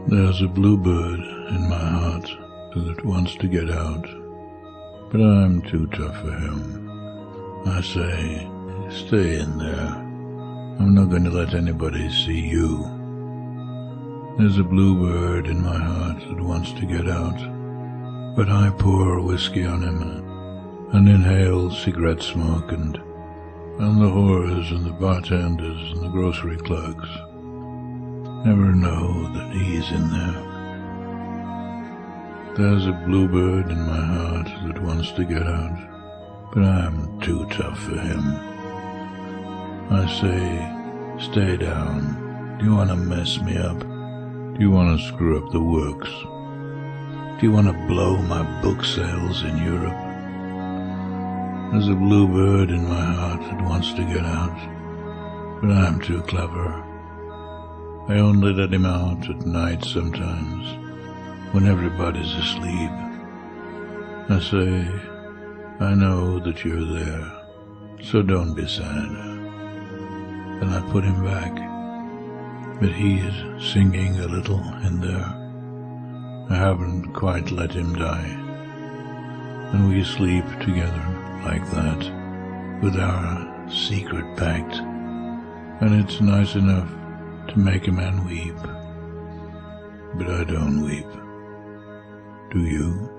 There's a bluebird in my heart that wants to get out, but I'm too tough for him. I say, stay in there. I'm not going to let anybody see you. There's a bluebird in my heart that wants to get out, but I pour whiskey on him and inhale cigarette smoke and the whores and the bartenders and the grocery clerks never know that he's in there. There's a bluebird in my heart that wants to get out, but I'm too tough for him. I say, stay down. Do you want to mess me up? Do you want to screw up the works? Do you want to blow my book sales in Europe? There's a bluebird in my heart that wants to get out, but I'm too clever. I only let him out at night sometimes, when everybody's asleep. I say, I know that you're there, so don't be sad. Then I put him back, but he is singing a little in there. I haven't quite let him die, and we sleep together like that, with our secret pact, and it's nice enough to make a man weep, but I don't weep. Do you?